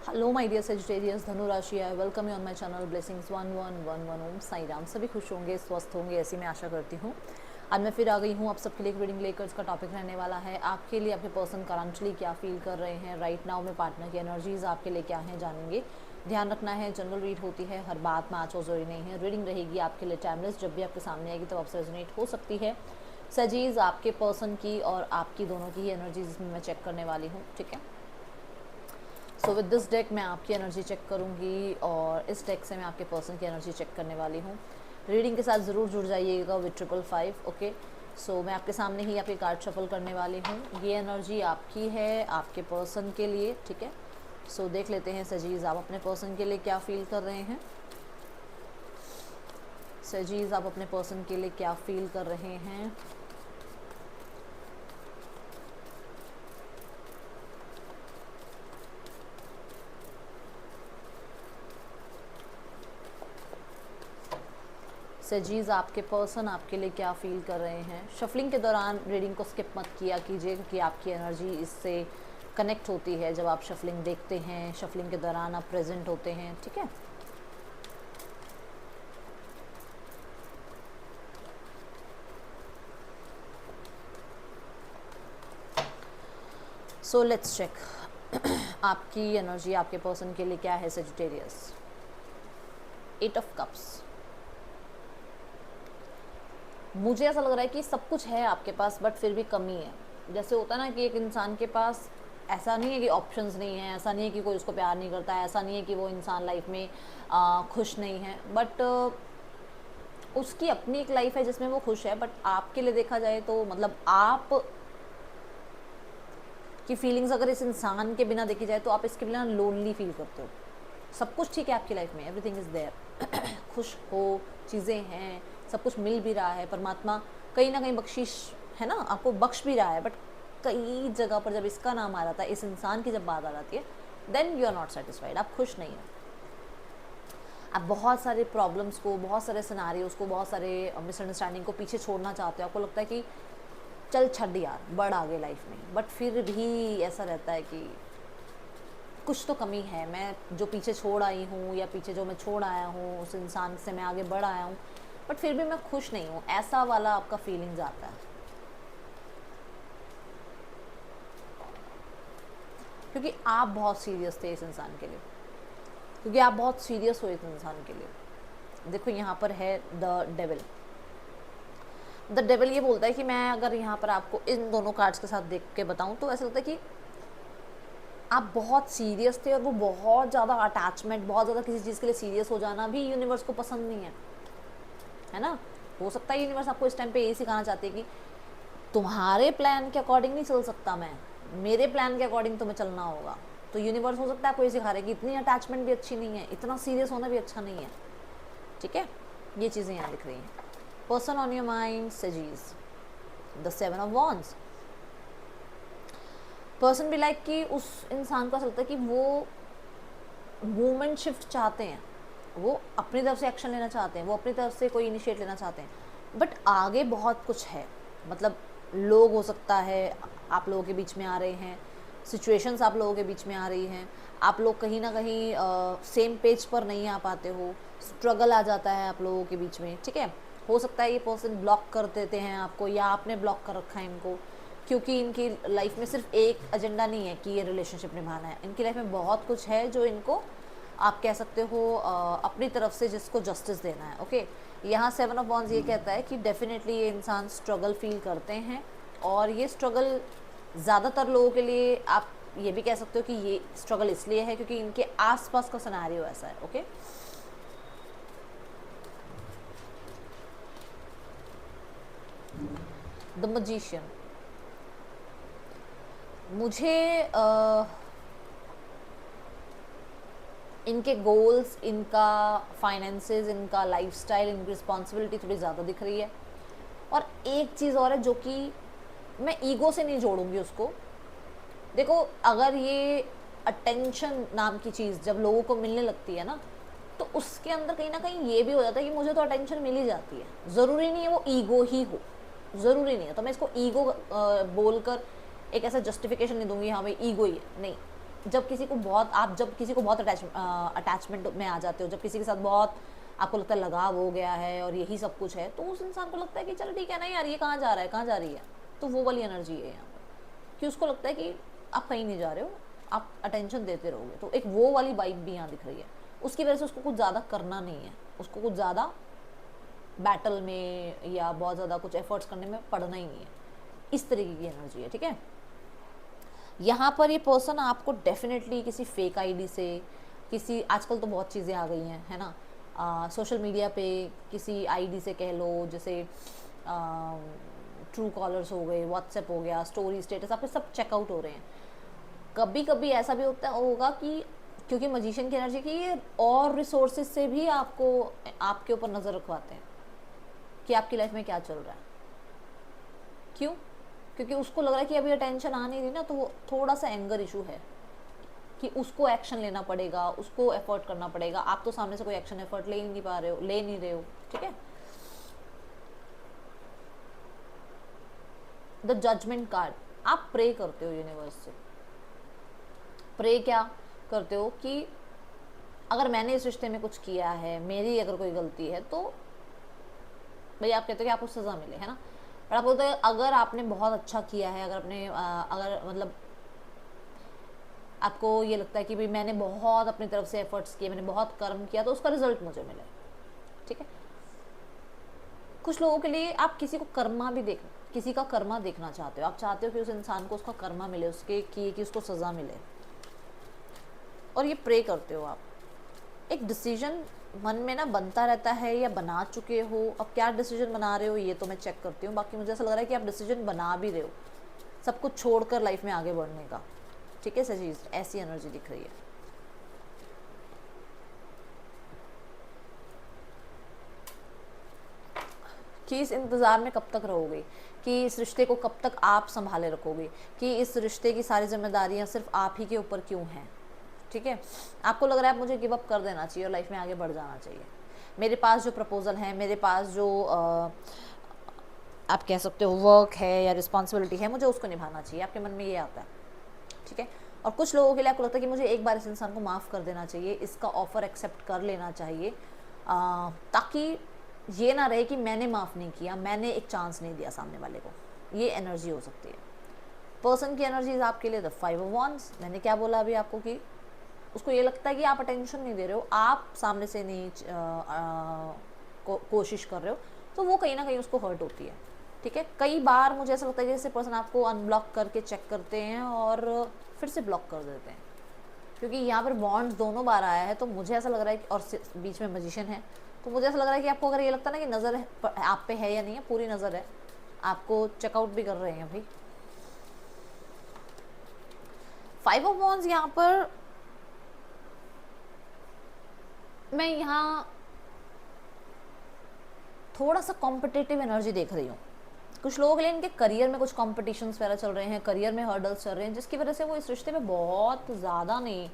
Hello my dear Sagittarius धनु राशि, I welcome you on my channel blessings 1111 ओम साई राम। सभी खुश होंगे, स्वस्थ होंगे, ऐसी मैं आशा करती हूँ। आज मैं फिर आ गई हूँ आप सबके लिए एक रीडिंग लेकर। इसका टॉपिक रहने वाला है आपके लिए आपके पर्सन करंटली क्या फील कर रहे हैं राइट नाउ में। पार्टनर की एनर्जीज आपके लिए क्या हैं जानेंगे। ध्यान रखना है, जनरल रीड होती है, हर बात मैच हो जरूरी नहीं है। रीडिंग रहेगी आपके लिए टाइमलेस, जब भी आपके सामने आएगी तब आपसे रेजोनेट हो सकती है। सजीज आपके पर्सन की और आपकी दोनों की ही एनर्जीज इसमें मैं चेक करने वाली हूँ, ठीक है। सो विद दिस डेक मैं आपकी एनर्जी चेक करूंगी और इस डेक से मैं आपके पर्सन की एनर्जी चेक करने वाली हूँ। रीडिंग के साथ ज़रूर जुड़ जाइएगा विद 555, ओके। सो मैं आपके सामने ही आपके कार्ड शफल करने वाली हूँ। ये एनर्जी आपकी है आपके पर्सन के लिए, ठीक है। सो देख लेते हैं सजीज आप अपने पर्सन के लिए क्या फील कर रहे हैं। सजीज आप अपने पर्सन के लिए क्या फील कर रहे हैं। सजीज आपके पर्सन आपके लिए क्या फील कर रहे हैं। शफलिंग के दौरान रीडिंग को स्किप मत किया कीजिए, क्योंकि आपकी एनर्जी इससे कनेक्ट होती है जब आप शफलिंग देखते हैं। शफलिंग के दौरान आप प्रेजेंट होते हैं, ठीक है। सो लेट्स चेक आपकी एनर्जी आपके पर्सन के लिए क्या है सेजिटेरियस। 8 of cups. मुझे ऐसा लग रहा है कि सब कुछ है आपके पास बट फिर भी कमी है। जैसे होता है ना कि एक इंसान के पास ऐसा नहीं है कि ऑप्शंस नहीं है, ऐसा नहीं है कि कोई उसको प्यार नहीं करता है, ऐसा नहीं है कि वो इंसान लाइफ में खुश नहीं है, बट उसकी अपनी एक लाइफ है जिसमें वो खुश है। बट आपके लिए देखा जाए तो मतलब आप की फीलिंग्स अगर इस इंसान के बिना देखी जाए तो आप इसके बिना लोनली फील करते हो। सब कुछ ठीक है आपकी लाइफ में, एवरीथिंग इज़ देयर, खुश हो, चीज़ें हैं, सब कुछ मिल भी रहा है। परमात्मा कहीं ना कहीं बख्शिश है ना, आपको बख्श भी रहा है। बट कई जगह पर जब इसका नाम आ जाता है, इस इंसान की जब बात आ जाती है, then you are not satisfied, आप खुश नहीं हो। आप बहुत सारे प्रॉब्लम्स को, बहुत सारे सिनारियोज को, बहुत सारे मिसअंडरस्टैंडिंग को पीछे छोड़ना चाहते हो। आपको लगता है कि चल छड़ यार, बढ़ आगे लाइफ में, बट फिर भी ऐसा रहता है कि कुछ तो कमी है। मैं जो पीछे छोड़ आई हूँ या पीछे जो मैं छोड़ आया हूँ उस इंसान से मैं आगे बढ़ आया हूँ, बट फिर भी मैं खुश नहीं हूँ। ऐसा वाला आपका फीलिंग्स आता है, क्योंकि आप बहुत सीरियस थे इस इंसान के लिए, क्योंकि आप बहुत सीरियस हो इस इंसान के लिए। देखो यहाँ पर है द डेविल। द डेविल ये बोलता है कि मैं अगर यहाँ पर आपको इन दोनों कार्ड्स के साथ देख के बताऊँ तो ऐसा लगता है कि आप बहुत सीरियस थे और वो बहुत ज़्यादा अटैचमेंट, बहुत ज़्यादा किसी चीज़ के लिए सीरियस हो जाना भी यूनिवर्स को पसंद नहीं है ना। हो सकता है यूनिवर्स आपको इस टाइम पे यही सिखाना चाहती है कि तुम्हारे प्लान के अकॉर्डिंग नहीं चल सकता मैं, मेरे प्लान के अकॉर्डिंग तुम्हें चलना होगा। तो यूनिवर्स हो सकता है आपको ये सिखा रहे कि इतनी अटैचमेंट भी अच्छी नहीं है, इतना सीरियस होना भी अच्छा नहीं है, ठीक है। ये चीज़ें यहाँ दिख रही हैं। पर्सन ऑन योर माइंड सजीज, द 7 ऑफ वॉन्ड्स। पर्सन भी लाइक कि उस इंसान को ऐसा लगता है कि वो मूवमेंट शिफ्ट चाहते हैं, वो अपनी तरफ से एक्शन लेना चाहते हैं, वो अपनी तरफ से कोई इनिशिएट लेना चाहते हैं, बट आगे बहुत कुछ है। मतलब लोग हो सकता है आप लोगों के बीच में आ रहे हैं, सिचुएशंस आप लोगों के बीच में आ रही हैं, आप लोग कहीं ना कहीं सेम पेज पर नहीं आ पाते हो, स्ट्रगल आ जाता है आप लोगों के बीच में, ठीक है। हो सकता है ये पर्सन ब्लॉक कर देते हैं आपको या आपने ब्लॉक कर रखा है इनको, क्योंकि इनकी लाइफ में सिर्फ एक एजेंडा नहीं है कि ये रिलेशनशिप निभाना है। इनकी लाइफ में बहुत कुछ है जो इनको आप कह सकते हो अपनी तरफ से जिसको जस्टिस देना है, ओके। यहाँ 7 ऑफ वॉन्ड्स ये कहता है कि डेफिनेटली ये इंसान स्ट्रगल फील करते हैं, और ये स्ट्रगल ज़्यादातर लोगों के लिए आप ये भी कह सकते हो कि ये स्ट्रगल इसलिए है क्योंकि इनके आसपास का सिनेरियो ऐसा है, ओके। The magician. मुझे इनके गोल्स, इनका फाइनेंसेस, इनका लाइफस्टाइल, इनकी रिस्पॉन्सिबिलिटी थोड़ी ज़्यादा दिख रही है। और एक चीज़ और है जो कि मैं ईगो से नहीं जोड़ूंगी उसको। देखो अगर ये अटेंशन नाम की चीज़ जब लोगों को मिलने लगती है ना, तो उसके अंदर कहीं ना कहीं ये भी हो जाता है कि मुझे तो अटेंशन मिल ही जाती है, ज़रूरी नहीं है वो ईगो ही हो, ज़रूरी नहीं है। तो मैं इसको ईगो बोलकर एक ऐसा जस्टिफिकेशन नहीं दूंगी हाँ भाई ईगो ही है, नहीं। जब किसी को बहुत अटैचमेंट में आ जाते हो, जब किसी के साथ बहुत आपको लगता है लगाव हो गया है और यही सब कुछ है, तो उस इंसान को लगता है कि चलो ठीक है ना यार, ये कहाँ जा रहा है, कहाँ जा रही है, तो वो वाली एनर्जी है यहाँ पर कि उसको लगता है कि आप कहीं नहीं जा रहे हो, आप अटेंशन देते रहोगे। तो एक वो वाली वाइब भी यहाँ दिख रही है। उसकी वजह से उसको कुछ ज़्यादा करना नहीं है, उसको कुछ ज़्यादा बैटल में या बहुत ज़्यादा कुछ एफर्ट्स करने में पड़ना ही नहीं है। इस तरीके की एनर्जी है, ठीक है। यहाँ पर ये पर्सन आपको डेफिनेटली किसी फेक आईडी से, किसी, आजकल तो बहुत चीज़ें आ गई हैं, है ना, सोशल मीडिया पे किसी आईडी से कह लो, जैसे ट्रू कॉलर्स हो गए, व्हाट्सएप हो गया, स्टोरी, स्टेटस, आपके सब चेकआउट हो रहे हैं। कभी कभी ऐसा भी होगा कि क्योंकि मजिशियन की एनर्जी की ये और रिसोर्सेज से भी आपको आपके ऊपर नज़र रखवाते हैं कि आपकी लाइफ में क्या चल रहा है। क्यों? क्योंकि उसको लग रहा है कि अभी अटेंशन आ नहीं रही ना, तो वो थोड़ा सा एंगर इशू है कि उसको एक्शन लेना पड़ेगा, उसको एफर्ट करना पड़ेगा। आप तो सामने से कोई एक्शन एफर्ट ले नहीं पा रहे हो, ले नहीं रहे हो, ठीक है। द जजमेंट कार्ड, आप प्रे करते हो यूनिवर्स से। प्रे क्या करते हो कि अगर मैंने इस रिश्ते में कुछ किया है, मेरी अगर कोई गलती है, तो भाई आप कहते हो कि आपको सज़ा मिले, है ना। पर आप बोलते हैं अगर आपने बहुत अच्छा किया है, अगर आपने अगर मतलब आपको ये लगता है कि भाई मैंने बहुत अपनी तरफ से एफर्ट्स किए, मैंने बहुत कर्म किया, तो उसका रिजल्ट मुझे मिले, ठीक है। कुछ लोगों के लिए आप किसी का कर्मा देखना चाहते हो। आप चाहते हो कि उस इंसान को उसका कर्मा मिले, उसके किए कि उसको सज़ा मिले, और ये प्रे करते हो आप। एक डिसीजन मन में ना बनता रहता है या बना चुके हो। अब क्या डिसीजन बना रहे हो ये तो मैं चेक करती हूँ, बाकी मुझे ऐसा लग रहा है कि आप डिसीजन बना भी रहे हो सब कुछ छोड़कर लाइफ में आगे बढ़ने का, ठीक है। चीज़ ऐसी एनर्जी दिख रही है। कि इस इंतज़ार में कब तक रहोगे, कि इस रिश्ते को कब तक आप संभाले रखोगे, कि इस रिश्ते की सारी जिम्मेदारियाँ सिर्फ आप ही के ऊपर क्यों हैं, ठीक है। आपको लग रहा है मुझे गिव अप कर देना चाहिए और लाइफ में आगे बढ़ जाना चाहिए। मेरे पास जो प्रपोजल है, मेरे पास जो आप कह सकते हो वर्क है या रिस्पॉन्सिबिलिटी है, मुझे उसको निभाना चाहिए। आपके मन में ये आता है, ठीक है। और कुछ लोगों के लिए आपको लगता है कि मुझे एक बार इस इंसान को माफ़ कर देना चाहिए, इसका ऑफ़र एक्सेप्ट कर लेना चाहिए, ताकि ये ना रहे कि मैंने माफ़ नहीं किया, मैंने एक चांस नहीं दिया सामने वाले को। ये एनर्जी हो सकती है। पर्सन की एनर्जीज आपके लिए द 5 ऑफ wands। मैंने क्या बोला अभी आपको कि उसको ये लगता है कि आप अटेंशन नहीं दे रहे हो, आप सामने से नहीं कोशिश कर रहे हो, तो वो कहीं ना कहीं उसको हर्ट होती है, ठीक है। कई बार मुझे ऐसा लगता है जैसे पर्सन आपको अनब्लॉक करके चेक करते हैं और फिर से ब्लॉक कर देते हैं, क्योंकि यहाँ पर बॉन्ड्स दोनों बार आया है। तो मुझे ऐसा लग रहा है कि और बीच में मैजिशियन है, तो मुझे ऐसा लग रहा है कि आपको अगर ये लगता है ना कि नज़र आप पे है या नहीं है, पूरी नज़र है, आपको चेकआउट भी कर रहे हैं भाई। 5 ऑफ wands यहाँ पर मैं यहाँ थोड़ा सा कॉम्पिटिटिव एनर्जी देख रही हूँ। कुछ लोगों के लिए इनके करियर में कुछ कॉम्पिटिशन्स वगैरह चल रहे हैं, करियर में हर्डल्स चल रहे हैं, जिसकी वजह से वो इस रिश्ते में बहुत ज़्यादा नहीं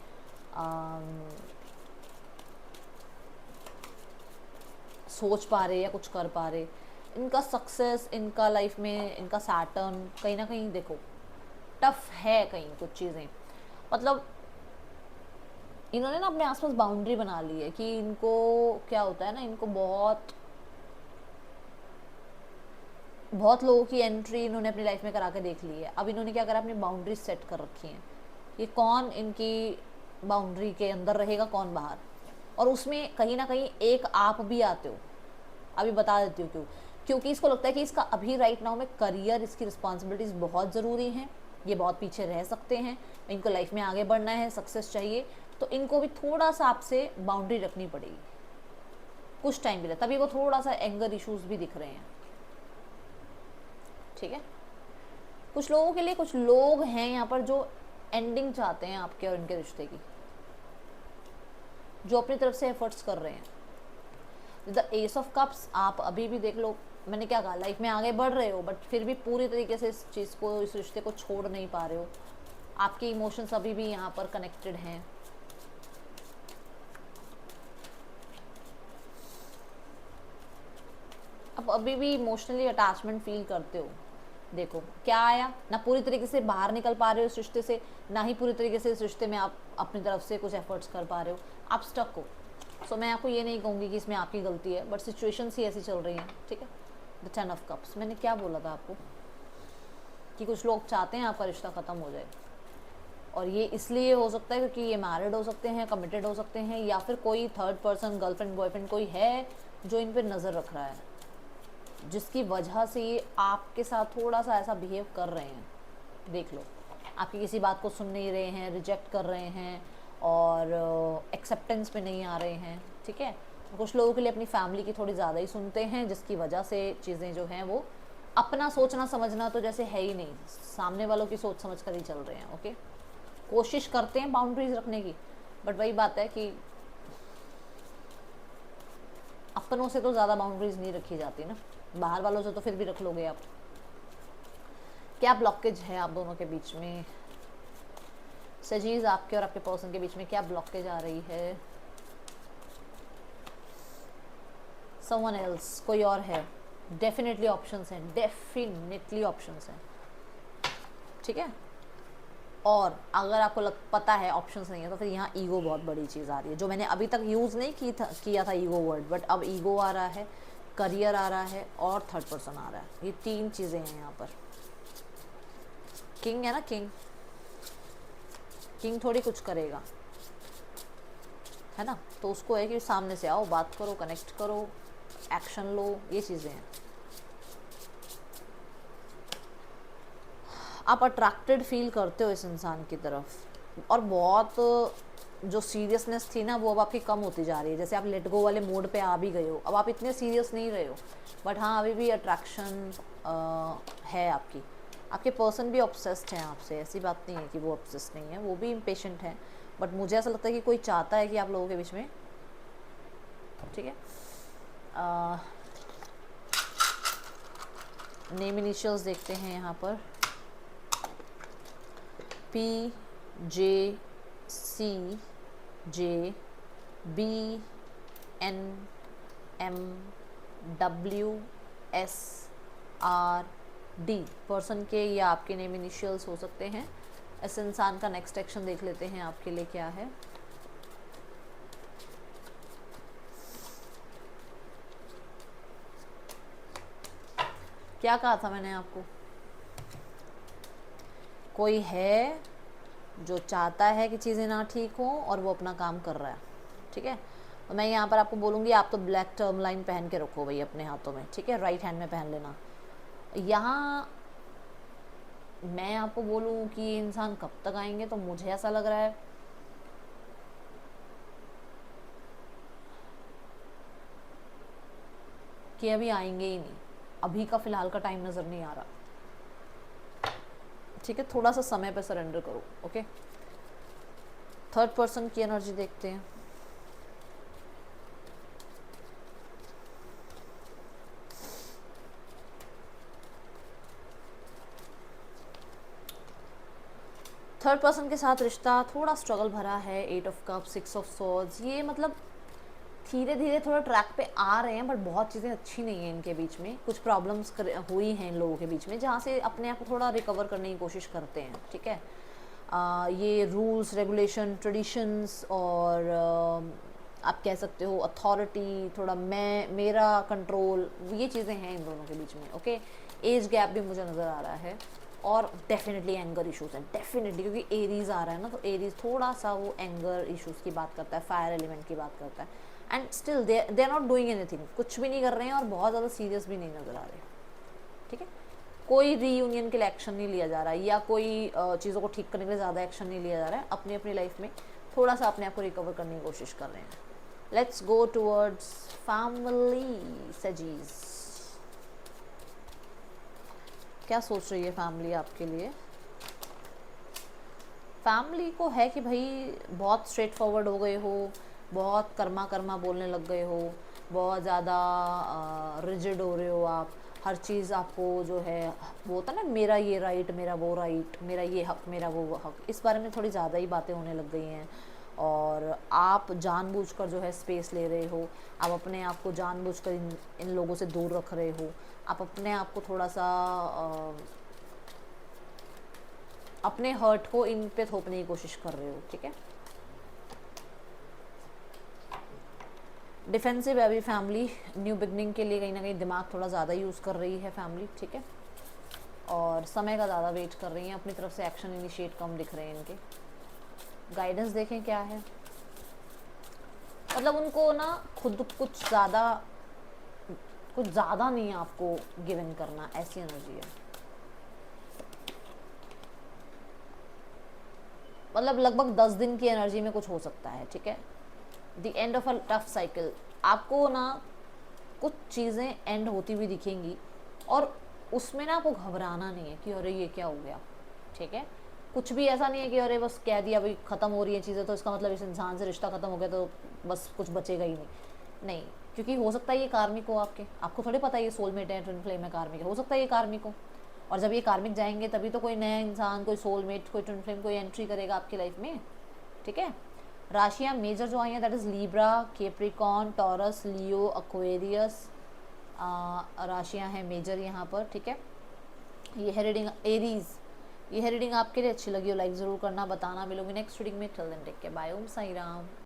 सोच पा रहे या कुछ कर पा रहे। इनका सक्सेस, इनका लाइफ में इनका सैटर्न कहीं ना कहीं देखो टफ है, कहीं कुछ चीज़ें, मतलब इन्होंने ना अपने आसपास बाउंड्री बना ली है कि इनको क्या होता है ना, इनको बहुत लोगों की एंट्री इन्होंने अपनी लाइफ में करा के देख ली है। अब इन्होंने क्या करा, अपनी बाउंड्री सेट कर रखी हैं कि कौन इनकी बाउंड्री के अंदर रहेगा, कौन बाहर। और उसमें कहीं ना कहीं एक आप भी आते हो। अभी बता देती हूँ क्यों। क्योंकि इसको लगता है कि इसका अभी राइट नाउ में करियर, इसकी रिस्पॉन्सिबिलिटीज़ बहुत ज़रूरी हैं, ये बहुत पीछे रह सकते हैं, इनको लाइफ में आगे बढ़ना है, सक्सेस चाहिए, तो इनको भी थोड़ा सा आपसे बाउंड्री रखनी पड़ेगी कुछ टाइम के लिए। तभी वो थोड़ा सा एंगर इश्यूज भी दिख रहे हैं, ठीक है। कुछ लोगों के लिए, कुछ लोग हैं यहाँ पर जो एंडिंग चाहते हैं आपके और इनके रिश्ते की, जो अपनी तरफ से एफर्ट्स कर रहे हैं। द एस ऑफ कप्स, आप अभी भी देख लो, मैंने क्या कहा, लाइफ में आगे बढ़ रहे हो बट फिर भी पूरी तरीके से इस चीज़ को, इस रिश्ते को छोड़ नहीं पा रहे हो। आपके इमोशंस अभी भी यहाँ पर कनेक्टेड हैं। आप अभी भी इमोशनली अटैचमेंट फील करते हो, देखो क्या आया, ना पूरी तरीके से बाहर निकल पा रहे हो इस रिश्ते से, ना ही पूरी तरीके से इस रिश्ते में आप अपनी तरफ से कुछ एफर्ट्स कर पा रहे हो, आप स्टक हो। सो मैं आपको ये नहीं कहूँगी कि इसमें आपकी गलती है, बट सिचुएशंस ही ऐसी चल रही हैं, ठीक है। द 10 ऑफ कप्स, मैंने क्या बोला था आपको कि कुछ लोग चाहते हैं आपका रिश्ता ख़त्म हो जाए, और ये इसलिए हो सकता है क्योंकि ये मैरिड हो सकते हैं, कमिटेड हो सकते हैं, या फिर कोई थर्ड पर्सन, गर्लफ्रेंड बॉयफ्रेंड कोई है जो इन पर नज़र रख रहा है, जिसकी वजह से ये आपके साथ थोड़ा सा ऐसा बिहेव कर रहे हैं। देख लो, आपकी किसी बात को सुन नहीं रहे हैं, रिजेक्ट कर रहे हैं, और एक्सेप्टेंस पे नहीं आ रहे हैं, ठीक है। कुछ लोगों के लिए अपनी फैमिली की थोड़ी ज़्यादा ही सुनते हैं, जिसकी वजह से चीज़ें जो हैं वो अपना सोचना समझना तो जैसे है ही नहीं, सामने वालों की सोच समझ कर ही चल रहे हैं। ओके, कोशिश करते हैं बाउंड्रीज रखने की, बट वही बात है कि अपनों से तो ज़्यादा बाउंड्रीज नहीं रखी जाती ना, बाहर वालों से तो फिर भी रख लोगे आप। क्या ब्लॉकेज है आप दोनों के बीच में? सजीज, आपके और आपके पर्सन के बीच में क्या ब्लॉकेज आ रही है? समवन एल्स, कोई और है? डेफिनेटली ऑप्शंस हैं, डेफिनेटली ऑप्शंस हैं, ठीक है। और अगर आपको पता है ऑप्शंस नहीं है, तो फिर यहाँ ईगो बहुत बड़ी चीज़ आ रही है, जो मैंने अभी तक यूज़ नहीं किया था ईगो वर्ड, बट अब ईगो आ रहा है, करियर आ रहा है, और थर्ड पर्सन आ रहा है। ये तीन चीज़ें हैं यहाँ पर। किंग है ना, किंग थोड़ी कुछ करेगा, है ना, तो उसको है कि सामने से आओ, बात करो, कनेक्ट करो, एक्शन लो, ये चीज़ें हैं। आप अट्रैक्टेड फील करते हो इस इंसान की तरफ, और बहुत जो सीरियसनेस थी ना वो अब आपकी कम होती जा रही है। जैसे आप लेट गो वाले मोड पे आ भी गए हो, अब आप इतने सीरियस नहीं रहे हो, बट हाँ अभी भी अट्रैक्शन है आपकी। आपके पर्सन भी ऑब्सेस्ड हैं आपसे, ऐसी बात नहीं है कि वो ऑब्सेस्ड नहीं है, वो भी इम्पेशेंट है, बट मुझे ऐसा लगता है कि कोई चाहता है कि आप लोगों के बीच में, ठीक है। नेम इनिशियल्स देखते हैं यहाँ पर, PJCJBNMWSRD पर्सन के या आपके नेम इनिशियल्स हो सकते हैं। इस इंसान का नेक्स्ट एक्शन देख लेते हैं आपके लिए क्या है। क्या कहा था मैंने आपको? कोई है जो चाहता है कि चीज़ें ना ठीक हों और वो अपना काम कर रहा है, ठीक है। तो मैं यहाँ पर आपको बोलूँगी आप तो ब्लैक टर्म लाइन पहन के रखो भाई अपने हाथों में, ठीक है, राइट हैंड में पहन लेना। यहाँ मैं आपको बोलूँ कि ये इंसान कब तक आएंगे, तो मुझे ऐसा लग रहा है कि अभी आएंगे ही नहीं, अभी का फ़िलहाल का टाइम नज़र नहीं आ रहा, ठीक है। थोड़ा सा समय पे सरेंडर करो, ओके। थर्ड पर्सन की एनर्जी देखते हैं। थर्ड पर्सन के साथ रिश्ता थोड़ा स्ट्रगल भरा है। 8 ऑफ कप, 6 ऑफ सॉर्ड्स, ये मतलब धीरे धीरे थोड़ा ट्रैक पे आ रहे हैं, बट बहुत चीज़ें अच्छी नहीं हैं इनके बीच में। कुछ प्रॉब्लम्स हुई हैं इन लोगों के बीच में, जहाँ से अपने आप को थोड़ा रिकवर करने की कोशिश करते हैं, ठीक है। ये रूल्स, रेगुलेशन, ट्रेडिशंस, और आप कह सकते हो अथॉरिटी, थोड़ा मेरा कंट्रोल, ये चीज़ें हैं इन दोनों के बीच में, ओके। एज गैप भी मुझे नज़र आ रहा है, और डेफिनेटली एंगर इश्यूज हैं, डेफिनेटली, क्योंकि एरीज आ रहा है ना, तो एरीज थोड़ा सा वो एंगर इश्यूज़ की बात करता है, फायर एलिमेंट की बात करता है। And still they are not doing anything, कुछ भी नहीं कर रहे हैं, और बहुत ज़्यादा सीरियस भी नहीं नज़र आ रहे, ठीक है। कोई रीयूनियन के लिए एक्शन नहीं लिया जा रहा है, या कोई चीज़ों को ठीक करने के लिए ज़्यादा एक्शन नहीं लिया जा रहा है। अपनी अपनी लाइफ में थोड़ा सा अपने आप को रिकवर करने की कोशिश कर रहे हैं। लेट्स गो टूवर्ड्स फैमिली सजीज। क्या सोच रही है फैमिली आपके लिए? फैमिली को है कि भाई बहुत स्ट्रेट फॉरवर्ड हो गए हो, बहुत कर्मा कर्मा बोलने लग गए हो, बहुत ज़्यादा रिजिड हो रहे हो आप, हर चीज़ आपको जो है वो होता ना, मेरा ये राइट, मेरा वो राइट, मेरा ये हक, मेरा वो हक, इस बारे में थोड़ी ज़्यादा ही बातें होने लग गई हैं। और आप जानबूझकर जो है स्पेस ले रहे हो, आप अपने आप को जानबूझकर इन लोगों से दूर रख रहे हो, आप अपने आप को थोड़ा सा अपने हर्ट को इन पे थोपने की कोशिश कर रहे हो, ठीक है। डिफेंसिव है अभी फैमिली, न्यू बिगनिंग के लिए कहीं ना कहीं दिमाग थोड़ा ज़्यादा यूज़ कर रही है फैमिली, ठीक है। और समय का ज़्यादा वेट कर रही हैं, अपनी तरफ से एक्शन इनिशिएट कम दिख रहे हैं इनके। गाइडेंस देखें क्या है, मतलब उनको ना खुद कुछ ज़्यादा नहीं है आपको गिवन करना, ऐसी एनर्जी है। मतलब लगभग 10 दिन की एनर्जी में कुछ हो सकता है, ठीक है। The end of a tough cycle, आपको ना कुछ चीज़ें एंड होती हुई दिखेंगी और उसमें ना आपको घबराना नहीं है कि अरे ये क्या हो गया, ठीक है। कुछ भी ऐसा नहीं है कि अरे बस कह दिया भाई ख़त्म हो रही है चीज़ें तो इसका मतलब इस इंसान से रिश्ता ख़त्म हो गया तो बस कुछ बचेगा ही नहीं, क्योंकि हो सकता है ये कार्मिक हो आपको थोड़ी पता है ये सोलमेट है, ट्विन फ्लेम है, कार्मिक है, हो सकता है ये कार्मिक हो। और जब ये कार्मिक जाएंगे तभी तो कोई नया इंसान, कोई सोलमेट, कोई ट्विन फ्लेम, कोई एंट्री करेगा आपकी लाइफ में, ठीक है। राशियाँ मेजर जो आई हैं that is Libra, Capricorn, Taurus, Leo, Aquarius, राशियाँ हैं मेजर यहाँ पर, ठीक है। ये है रीडिंग एरीज, ये है रीडिंग आपके लिए अच्छी लगी हो लाइक ज़रूर करना, बताना। मिलूंगी नेक्स्ट रीडिंग में, till then take care, bye, Om Sai Ram.